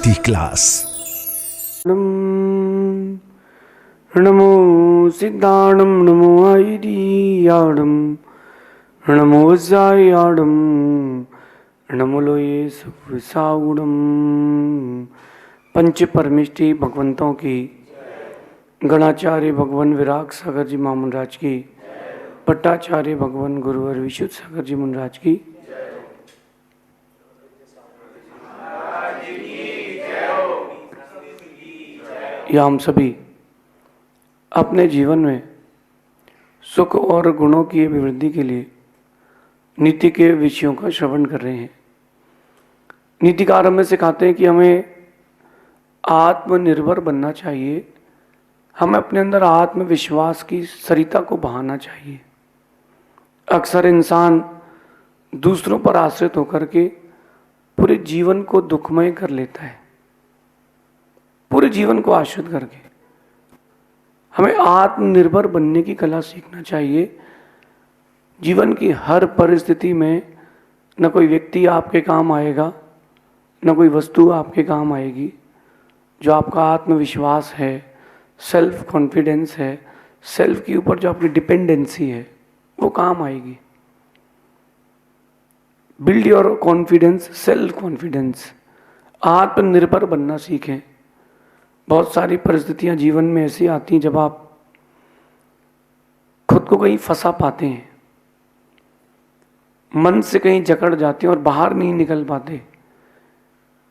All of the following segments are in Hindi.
Master Class. नमो सिद्धाणं नमो आयर्याणं नमो वज्रायाणं नमो लोये सुविसागुणं। पंच परमिष्टि भगवंतों की, गणाचार्य भगवान विराग सागर जी महामुनराज की, भट्टाचार्य भगवान गुरुवर विशुद्ध सागर जी मुनराज की, या हम सभी अपने जीवन में सुख और गुणों की अभिवृद्धि के लिए नीति के विषयों का श्रवण कर रहे हैं। नीतिकार हमें सिखाते हैं कि हमें आत्मनिर्भर बनना चाहिए, हमें अपने अंदर आत्मविश्वास की सरिता को बहाना चाहिए। अक्सर इंसान दूसरों पर आश्रित होकर के पूरे जीवन को दुखमय कर लेता है। पूरे जीवन को आश्रित करके हमें आत्मनिर्भर बनने की कला सीखना चाहिए। जीवन की हर परिस्थिति में न कोई व्यक्ति आपके काम आएगा, न कोई वस्तु आपके काम आएगी। जो आपका आत्मविश्वास है, सेल्फ कॉन्फिडेंस है, सेल्फ के ऊपर जो आपकी डिपेंडेंसी है, वो काम आएगी। Build your confidence, self confidence. आत्मनिर्भर बनना सीखें। बहुत सारी परिस्थितियां जीवन में ऐसी आती हैं जब आप खुद को कहीं फंसा पाते हैं, मन से कहीं जकड़ जाते हैं और बाहर नहीं निकल पाते,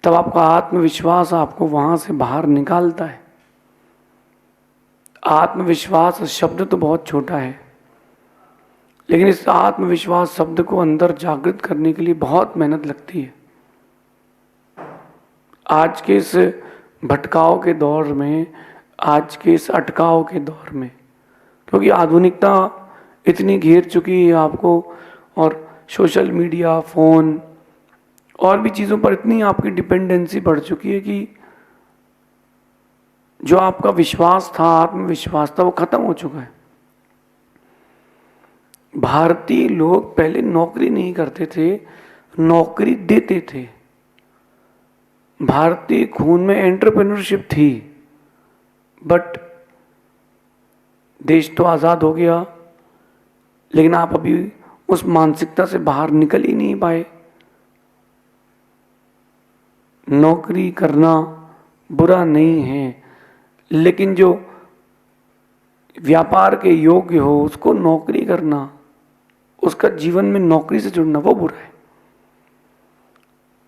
तब आपका आत्मविश्वास आपको वहां से बाहर निकालता है। आत्मविश्वास शब्द तो बहुत छोटा है, लेकिन इस आत्मविश्वास शब्द को अंदर जागृत करने के लिए बहुत मेहनत लगती है। आज के इस भटकाव के दौर में, आज के इस अटकाव के दौर में, क्योंकि आधुनिकता इतनी घेर चुकी है आपको, और सोशल मीडिया, फ़ोन और भी चीज़ों पर इतनी आपकी डिपेंडेंसी बढ़ चुकी है कि जो आपका विश्वास था, आत्मविश्वास था, वो खत्म हो चुका है। भारतीय लोग पहले नौकरी नहीं करते थे, नौकरी देते थे। भारतीय खून में एंटरप्रेन्योरशिप थी, बट देश तो आज़ाद हो गया, लेकिन आप अभी उस मानसिकता से बाहर निकल ही नहीं पाए। नौकरी करना बुरा नहीं है, लेकिन जो व्यापार के योग्य हो उसको नौकरी करना, उसका जीवन में नौकरी से जुड़ना, वो बुरा है।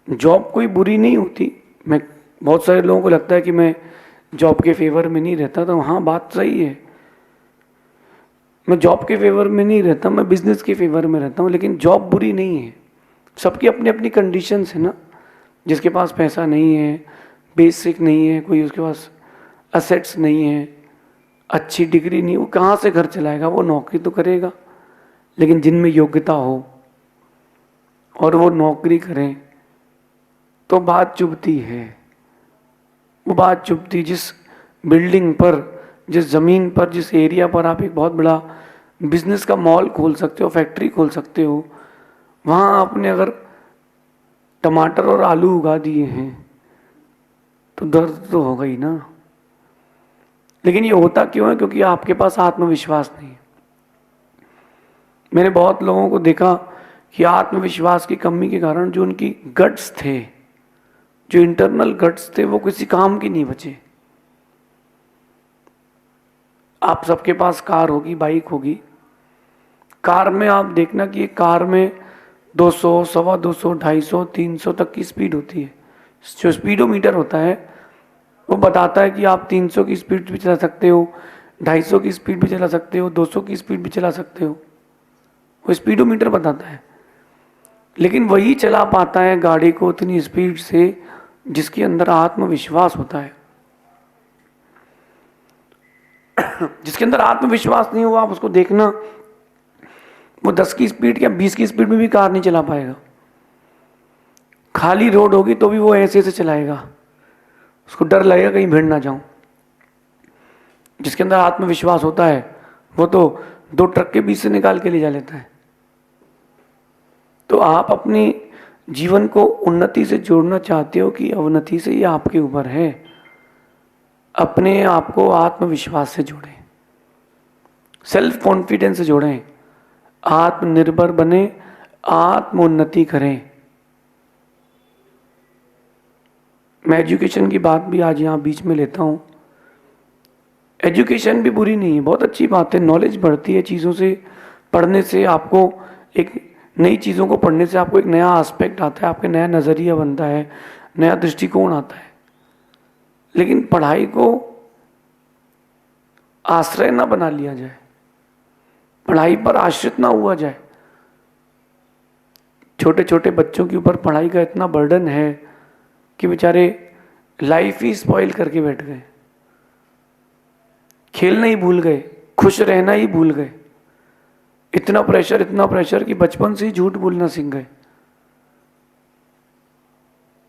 जॉब कोई बुरी नहीं होती। मैं, बहुत सारे लोगों को लगता है कि मैं जॉब के फेवर में नहीं रहता, तो हाँ, बात सही है। मैं जॉब के फेवर में नहीं रहता, मैं बिजनेस के फेवर में रहता हूँ, लेकिन जॉब बुरी नहीं है। सबकी अपनी अपनी कंडीशंस है ना। जिसके पास पैसा नहीं है, बेसिक नहीं है, कोई उसके पास असेट्स नहीं है, अच्छी डिग्री नहीं, वो कहाँ से घर चलाएगा? वो नौकरी तो करेगा। लेकिन जिनमें योग्यता हो और वो नौकरी करें तो बात चुभती है। वो बात चुभती, जिस बिल्डिंग पर, जिस ज़मीन पर, जिस एरिया पर आप एक बहुत बड़ा बिजनेस का मॉल खोल सकते हो, फैक्ट्री खोल सकते हो, वहाँ आपने अगर टमाटर और आलू उगा दिए हैं तो दर्द तो होगा ही ना। लेकिन ये होता क्यों है? क्योंकि आपके पास आत्मविश्वास नहीं है। मैंने बहुत लोगों को देखा कि आत्मविश्वास की कमी के कारण जो उनकी गट्स थे, जो इंटरनल गट्स थे, वो किसी काम के नहीं बचे। आप सबके पास कार होगी, बाइक होगी। कार में आप देखना कि एक कार में 200, 250, 250, 300 तक की स्पीड होती है। जो स्पीडोमीटर होता है वो बताता है कि आप 300 की स्पीड भी चला सकते हो, 250 की स्पीड भी चला सकते हो, 200 की स्पीड भी चला सकते हो। वो स्पीडोमीटर बताता है। लेकिन वही चला पाता है गाड़ी को उतनी स्पीड से जिसके अंदर आत्मविश्वास होता है। जिसके अंदर आत्मविश्वास नहीं हुआ, आप उसको देखना, वो 10 की स्पीड या 20 की स्पीड में भी कार नहीं चला पाएगा। खाली रोड होगी तो भी वो ऐसे से चलाएगा, उसको डर लगेगा कहीं भिड़ ना जाऊं। जिसके अंदर आत्मविश्वास होता है वो तो 2 ट्रक के बीच से निकाल के ले जा लेता है। तो आप अपनी जीवन को उन्नति से जोड़ना चाहते हो कि अवनति से, ये आपके ऊपर है। अपने आप को आत्मविश्वास से जोड़ें, सेल्फ कॉन्फिडेंस से जोड़ें, आत्मनिर्भर बने, आत्मोन्नति करें। मैं एजुकेशन की बात भी आज यहाँ बीच में लेता हूँ। एजुकेशन भी बुरी नहीं है, बहुत अच्छी बात है। नॉलेज बढ़ती है चीज़ों से, पढ़ने से आपको एक नई चीज़ों को पढ़ने से आपको एक नया एस्पेक्ट आता है, आपके नया नज़रिया बनता है, नया दृष्टिकोण आता है। लेकिन पढ़ाई को आश्रय ना बना लिया जाए, पढ़ाई पर आश्रित ना हुआ जाए। छोटे छोटे बच्चों के ऊपर पढ़ाई का इतना बर्डन है कि बेचारे लाइफ ही स्पॉइल करके बैठ गए, खेलना ही भूल गए, खुश रहना ही भूल गए। इतना प्रेशर कि बचपन से ही झूठ बोलना सीख गए।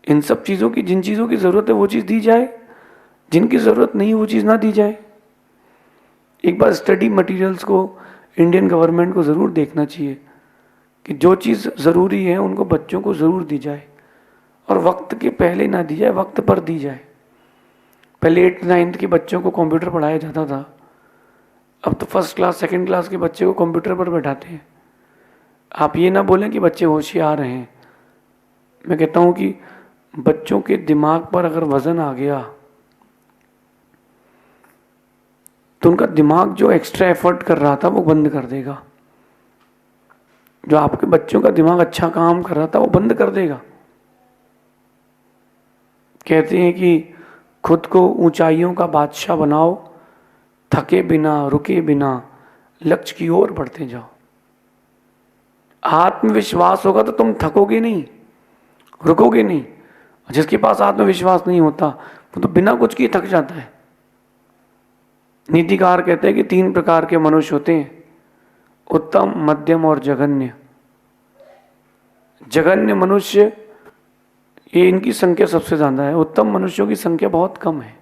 इन सब चीज़ों की, जिन चीज़ों की ज़रूरत है वो चीज़ दी जाए, जिनकी ज़रूरत नहीं वो चीज़ ना दी जाए। एक बार स्टडी मटेरियल्स को इंडियन गवर्नमेंट को ज़रूर देखना चाहिए कि जो चीज़ ज़रूरी है उनको बच्चों को ज़रूर दी जाए, और वक्त के पहले ना दी जाए, वक्त पर दी जाए। पहले 8th 9th के बच्चों को कंप्यूटर पढ़ाया जाता था, अब तो फर्स्ट क्लास सेकंड क्लास के बच्चे को कंप्यूटर पर बैठाते हैं। आप ये ना बोलें कि बच्चे होशियार हैं। मैं कहता हूँ कि बच्चों के दिमाग पर अगर वज़न आ गया तो उनका दिमाग जो एक्स्ट्रा एफर्ट कर रहा था वो बंद कर देगा। जो आपके बच्चों का दिमाग अच्छा काम कर रहा था वो बंद कर देगा। कहते हैं कि खुद को ऊंचाइयों का बादशाह बनाओ, थके बिना रुके बिना लक्ष्य की ओर बढ़ते जाओ। आत्मविश्वास होगा तो तुम थकोगे नहीं, रुकोगे नहीं। जिसके पास आत्मविश्वास नहीं होता वो तो बिना कुछ किए थक जाता है। नीतिकार कहते हैं कि 3 प्रकार के मनुष्य होते हैं, उत्तम, मध्यम और जघन्य। जघन्य मनुष्य, ये इनकी संख्या सबसे ज़्यादा है, उत्तम मनुष्यों की संख्या बहुत कम है।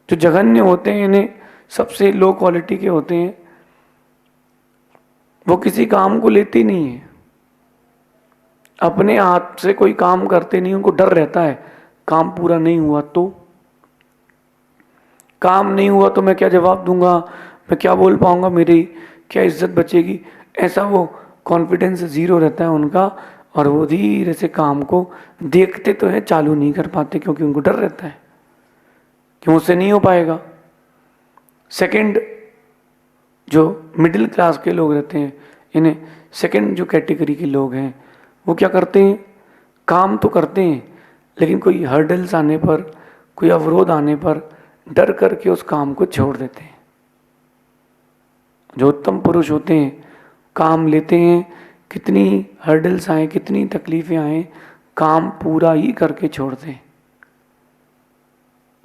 जो जघन्य होते हैं, इन्हें सबसे लो क्वालिटी के होते हैं, वो किसी काम को लेते नहीं है, अपने हाथ से कोई काम करते नहीं। उनको डर रहता है काम पूरा नहीं हुआ तो, काम नहीं हुआ तो मैं क्या जवाब दूंगा, मैं क्या बोल पाऊंगा, मेरी क्या इज्जत बचेगी। ऐसा वो कॉन्फिडेंस ज़ीरो रहता है उनका, और वो धीरे से काम को देखते तो है, चालू नहीं कर पाते क्योंकि उनको डर रहता है कि मुझसे नहीं हो पाएगा। सेकंड, जो मिडिल क्लास के लोग रहते हैं, इन्हें सेकंड जो कैटेगरी के लोग हैं, वो क्या करते हैं, काम तो करते हैं लेकिन कोई हर्डल्स आने पर, कोई अवरोध आने पर डर करके उस काम को छोड़ देते हैं। जो उत्तम पुरुष होते हैं काम लेते हैं, कितनी हर्डल्स आए, कितनी तकलीफें आए, काम पूरा ही करके छोड़ते हैं।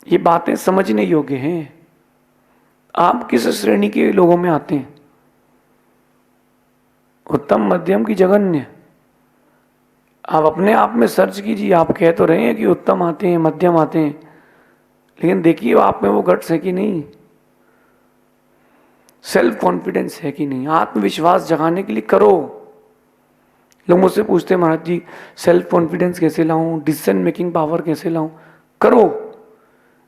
ये बातें समझने योग्य हैं। आप किस श्रेणी के लोगों में आते हैं, उत्तम, मध्यम की जघन्य? आप अपने आप में सर्च कीजिए। आप कह तो रहे हैं कि उत्तम आते हैं, मध्यम आते हैं, लेकिन देखिए आप में वो गट्स है कि नहीं, सेल्फ कॉन्फिडेंस है कि नहीं, आत्मविश्वास जगाने के लिए करो। लोग मुझसे पूछते हैं महाराज जी सेल्फ कॉन्फिडेंस कैसे लाऊं, डिसीजन मेकिंग पावर कैसे लाऊं? करो।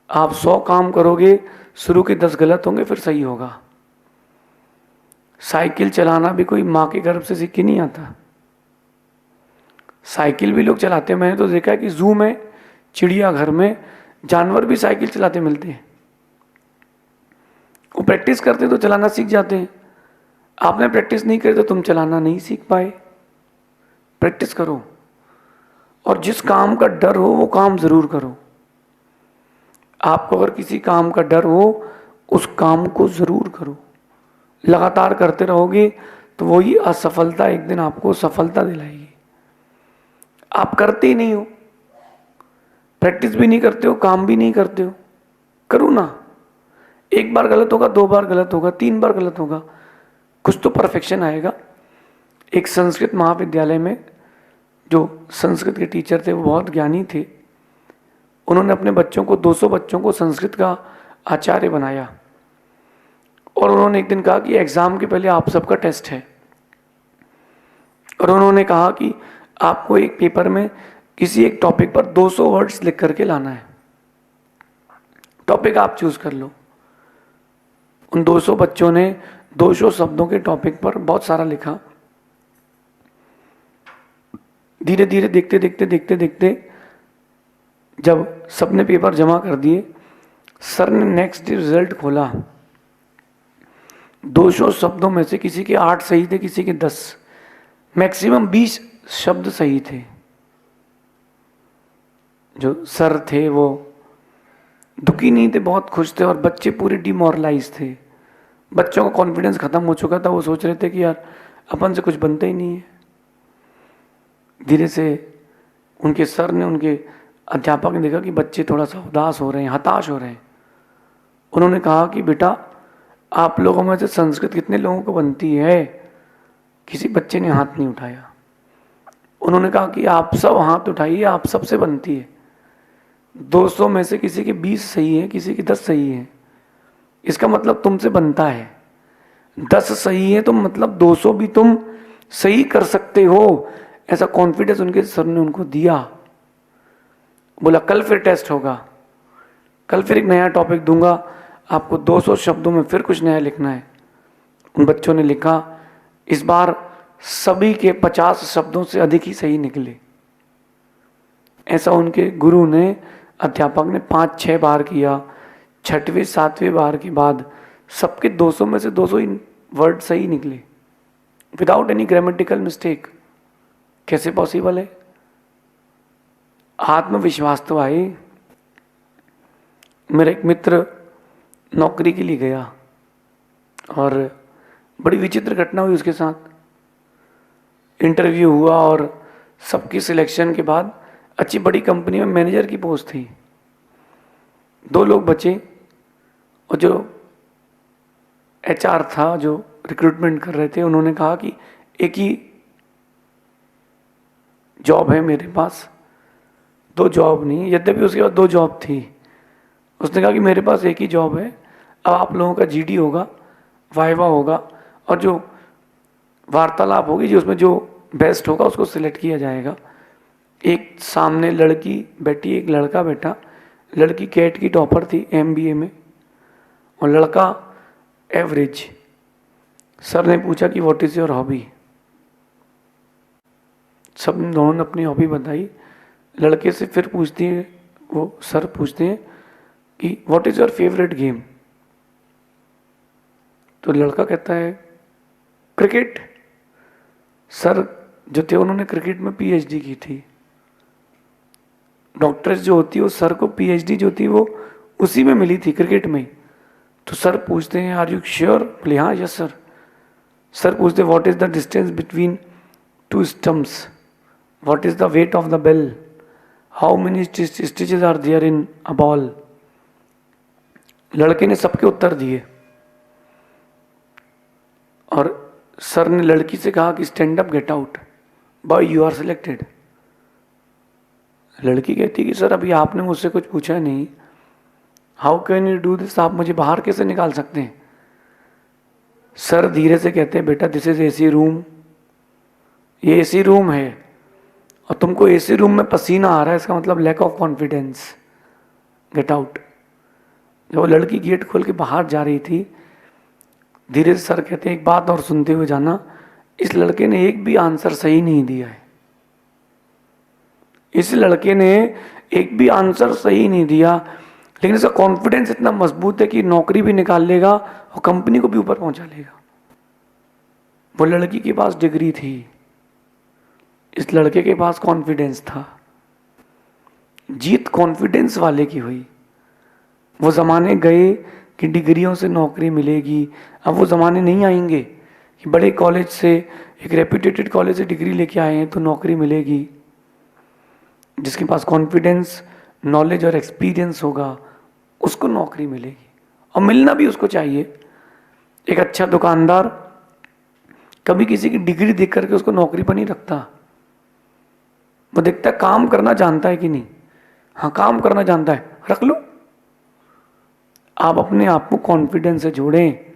आप 100 काम करोगे, शुरू के 10 गलत होंगे, फिर सही होगा। साइकिल चलाना भी कोई माँ के गर्भ से सीख के नहीं आता। साइकिल भी लोग चलाते हैं, मैंने तो देखा है कि जू में, चिड़ियाघर में जानवर भी साइकिल चलाते मिलते हैं। वो प्रैक्टिस करते तो चलाना सीख जाते हैं। आपने प्रैक्टिस नहीं करी तो तुम चलाना नहीं सीख पाए। प्रैक्टिस करो, और जिस काम का डर हो वो काम जरूर करो। आपको अगर किसी काम का डर हो, उस काम को जरूर करो। लगातार करते रहोगे तो वही असफलता एक दिन आपको सफलता दिलाएगी। आप करते ही नहीं हो, प्रैक्टिस भी नहीं करते हो, काम भी नहीं करते हो, करो ना। 1 बार गलत होगा, 2 बार गलत होगा, 3 बार गलत होगा, कुछ तो परफेक्शन आएगा। एक संस्कृत महाविद्यालय में जो संस्कृत के टीचर थे वो बहुत ज्ञानी थे। उन्होंने अपने बच्चों को, 200 बच्चों को संस्कृत का आचार्य बनाया, और उन्होंने एक दिन कहा कि एग्जाम के पहले आप सबका टेस्ट है, और उन्होंने कहा कि आपको एक पेपर में किसी एक टॉपिक पर 200 वर्ड्स लिख करके लाना है। टॉपिक आप चूज कर लो। उन 200 बच्चों ने 200 शब्दों के टॉपिक पर बहुत सारा लिखा। धीरे धीरे देखते देखते देखते देखते जब सबने पेपर जमा कर दिए, सर ने नेक्स्ट डे रिजल्ट खोला। 200 शब्दों में से किसी के 8 सही थे, किसी के 10, मैक्सिमम 20 शब्द सही थे। जो सर थे वो दुखी नहीं थे, बहुत खुश थे, और बच्चे पूरे डिमोरलाइज थे। बच्चों का कॉन्फिडेंस खत्म हो चुका था। वो सोच रहे थे कि यार अपन से कुछ बनता ही नहीं है। धीरे से उनके सर ने, उनके अध्यापक ने देखा कि बच्चे थोड़ा सा उदास हो रहे हैं, हताश हो रहे हैं। उन्होंने कहा कि बेटा, आप लोगों में से संस्कृत कितने लोगों को बनती है? किसी बच्चे ने हाथ नहीं उठाया। उन्होंने कहा कि आप सब हाथ उठाइए, आप सबसे बनती है। 200 में से किसी के 20 सही है, किसी के 10 सही है। इसका मतलब तुमसे बनता है। 10 सही है तो मतलब 200 भी तुम सही कर सकते हो। ऐसा कॉन्फिडेंस उनके सर ने उनको दिया। बोला कल फिर टेस्ट होगा, कल फिर एक नया टॉपिक दूंगा, आपको 200 शब्दों में फिर कुछ नया लिखना है। उन बच्चों ने लिखा। इस बार सभी के 50 शब्दों से अधिक ही सही निकले। ऐसा उनके गुरु ने, अध्यापक ने 5-6 बार किया। 6वें 7वें बार के बाद सबके 200 में से 200 ही वर्ड सही निकले, विदाउट एनी ग्रामेटिकल मिस्टेक। कैसे पॉसिबल है? आत्मविश्वास तो आए। मेरा एक मित्र नौकरी के लिए गया और बड़ी विचित्र घटना हुई उसके साथ। इंटरव्यू हुआ और सबकी सिलेक्शन के बाद अच्छी बड़ी कंपनी में मैनेजर की पोस्ट थी। 2 लोग बचे और जो HR था, जो रिक्रूटमेंट कर रहे थे, उन्होंने कहा कि एक ही जॉब है मेरे पास, 2 जॉब नहीं। यद्यपि उसके बाद 2 जॉब थी। उसने कहा कि मेरे पास एक ही जॉब है, अब आप लोगों का GD होगा, वाइवा होगा, और जो वार्तालाप होगी, जो उसमें जो बेस्ट होगा उसको सिलेक्ट किया जाएगा। एक सामने लड़की बैठी, एक लड़का बैठा। लड़की कैट की टॉपर थी MBA में, और लड़का एवरेज। सर ने पूछा कि व्हाट इज़ योर हॉबी? सब दोनों ने अपनी हॉबी बताई। लड़के से फिर पूछती है, वो सर पूछते हैं कि what is your favourite game? तो लड़का कहता है क्रिकेट। सर जो थे उन्होंने क्रिकेट में PhD की थी। डॉक्टर्स जो होती है वो सर को PhD जो थी वो उसी में मिली थी, क्रिकेट में। तो सर पूछते हैं आर यू श्योर? बोले हाँ, यस सर। सर पूछते what is the distance between 2 stumps? What is the weight of the bail? How many stitches are there in a ball? लड़के ने सबके उत्तर दिए और सर ने लड़की से कहा कि stand up, get out, boy you are selected. लड़की कहती कि सर अभी आपने मुझसे कुछ पूछा नहीं, how can you do this? आप मुझे बाहर कैसे निकाल सकते हैं? सर धीरे से कहते हैं बेटा दिस इज AC रूम, ये AC रूम है, और तुमको AC रूम में पसीना आ रहा है, इसका मतलब lack of confidence, get out. जब वो लड़की गेट खोल के बाहर जा रही थी, धीरे से सर कहते हैं एक बात और सुनते हुए जाना, इस लड़के ने एक भी आंसर सही नहीं दिया है। इस लड़के ने एक भी आंसर सही नहीं दिया, लेकिन इसका कॉन्फिडेंस इतना मजबूत है कि नौकरी भी निकाल लेगा और कंपनी को भी ऊपर पहुंचा लेगा। वो लड़की के पास डिग्री थी, इस लड़के के पास कॉन्फिडेंस था। जीत कॉन्फिडेंस वाले की हुई। वो ज़माने गए कि डिग्रियों से नौकरी मिलेगी। अब वो ज़माने नहीं आएंगे कि बड़े कॉलेज से, एक रेप्यूटेटेड कॉलेज से डिग्री लेके आए हैं तो नौकरी मिलेगी। जिसके पास कॉन्फिडेंस, नॉलेज और एक्सपीरियंस होगा उसको नौकरी मिलेगी, और मिलना भी उसको चाहिए। एक अच्छा दुकानदार कभी किसी की डिग्री देख करके उसको नौकरी पर नहीं रखता। वो देखता है काम करना जानता है कि नहीं। हाँ, काम करना जानता है, रख लो। आप अपने आप को कॉन्फिडेंस से जोड़ें,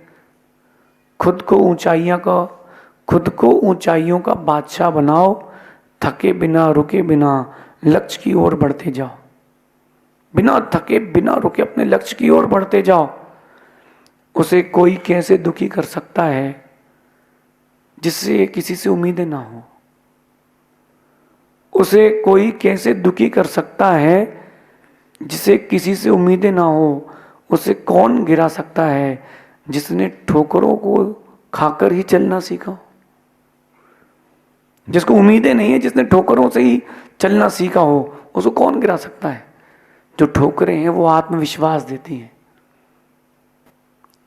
खुद को ऊंचाइयों का बादशाह बनाओ, थके बिना रुके बिना लक्ष्य की ओर बढ़ते जाओ। बिना थके बिना रुके अपने लक्ष्य की ओर बढ़ते जाओ। उसे कोई कैसे दुखी कर सकता है जिससे किसी से उम्मीदें ना हो। उसे कोई कैसे दुखी कर सकता है जिसे किसी से उम्मीदें ना हो। उसे कौन गिरा सकता है जिसने ठोकरों को खाकर ही चलना सीखा। जिसको उम्मीदें नहीं है, जिसने ठोकरों से ही चलना सीखा हो, उसको कौन गिरा सकता है। जो ठोकरें हैं वो आत्मविश्वास देती हैं।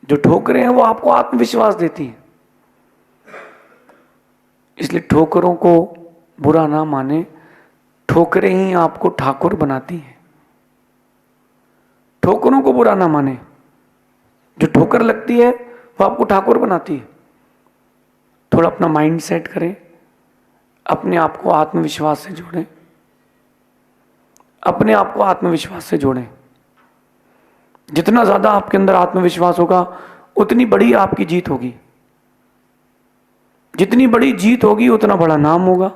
जो ठोकरें हैं वो आपको आत्मविश्वास देती हैं। इसलिए ठोकरों को बुरा ना माने, ठोकरें ही आपको ठाकुर बनाती हैं। ठोकरों को बुरा ना माने, जो ठोकर लगती है वो आपको ठाकुर बनाती है। थोड़ा अपना माइंड सेट करें, अपने आप को आत्मविश्वास से जोड़ें, अपने आप को आत्मविश्वास से जोड़ें। जितना ज्यादा आपके अंदर आत्मविश्वास होगा उतनी बड़ी आपकी जीत होगी। जितनी बड़ी जीत होगी उतना बड़ा नाम होगा।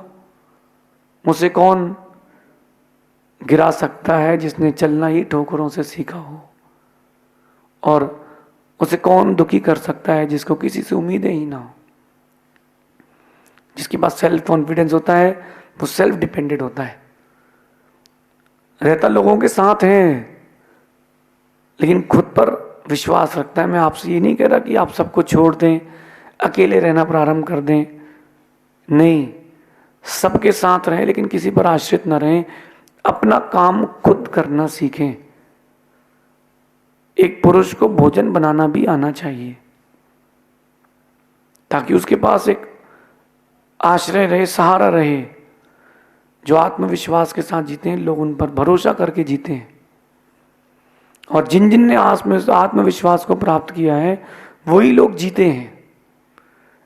मुझसे कौन गिरा सकता है जिसने चलना ही ठोकरों से सीखा हो। और उसे कौन दुखी कर सकता है जिसको किसी से उम्मीदें ही ना हो। जिसके पास सेल्फ कॉन्फिडेंस होता है वो सेल्फ डिपेंडेंट होता है। रहता लोगों के साथ है लेकिन खुद पर विश्वास रखता है। मैं आपसे ये नहीं कह रहा कि आप सबको छोड़ दें, अकेले रहना प्रारंभ कर दें। नहीं, सबके साथ रहें लेकिन किसी पर आश्रित न रहें। अपना काम खुद करना सीखें। एक पुरुष को भोजन बनाना भी आना चाहिए ताकि उसके पास एक आश्रय रहे, सहारा रहे। जो आत्मविश्वास के साथ जीते हैं लोग उन पर भरोसा करके जीते हैं। और जिन जिन ने आत्मविश्वास को प्राप्त किया है वही लोग जीते हैं।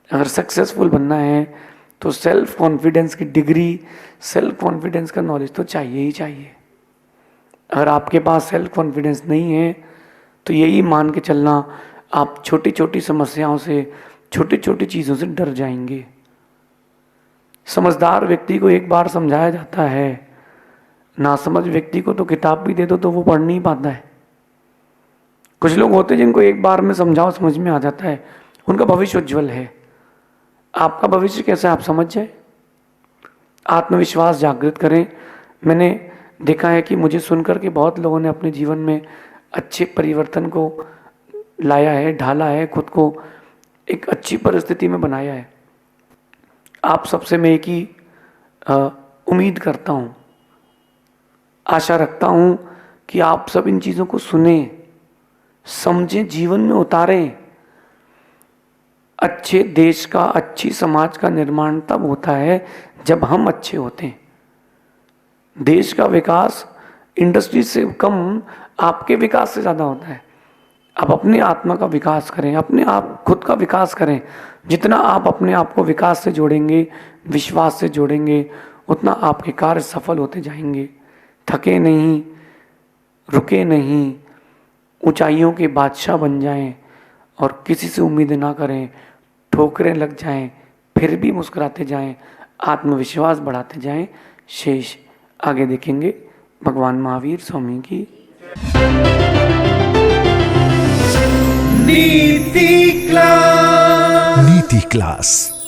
अगर सक्सेसफुल बनना है तो सेल्फ कॉन्फिडेंस की डिग्री, सेल्फ कॉन्फिडेंस का नॉलेज तो चाहिए ही चाहिए। अगर आपके पास सेल्फ कॉन्फिडेंस नहीं है तो यही मान के चलना आप छोटी छोटी समस्याओं से, छोटी छोटी चीज़ों से डर जाएंगे। समझदार व्यक्ति को एक बार समझाया जाता है, नासमझ व्यक्ति को तो किताब भी दे दो तो वो पढ़ नहीं पाता है। कुछ लोग होते हैं जिनको एक बार में समझाओ समझ में आ जाता है, उनका भविष्य उज्जवल है। आपका भविष्य कैसा है आप समझ जाए। आत्मविश्वास जागृत करें। मैंने देखा है कि मुझे सुनकर के बहुत लोगों ने अपने जीवन में अच्छे परिवर्तन को लाया है, ढाला है, खुद को एक अच्छी परिस्थिति में बनाया है। आप सबसे मैं एक ही उम्मीद करता हूँ, आशा रखता हूँ कि आप सब इन चीज़ों को सुने, समझें, जीवन में उतारें। अच्छे देश का, अच्छी समाज का निर्माण तब होता है जब हम अच्छे होते हैं। देश का विकास इंडस्ट्री से कम आपके विकास से ज़्यादा होता है। आप अपने आत्मा का विकास करें, अपने आप खुद का विकास करें। जितना आप अपने आप को विकास से जोड़ेंगे, विश्वास से जोड़ेंगे, उतना आपके कार्य सफल होते जाएंगे। थके नहीं, रुके नहीं, ऊंचाइयों के बादशाह बन जाएं और किसी से उम्मीद ना करें। ठोकरें लग जाएं फिर भी मुस्कुराते जाएं, आत्मविश्वास बढ़ाते जाएं। शेष आगे देखेंगे। भगवान महावीर स्वामी की नीति क्लास।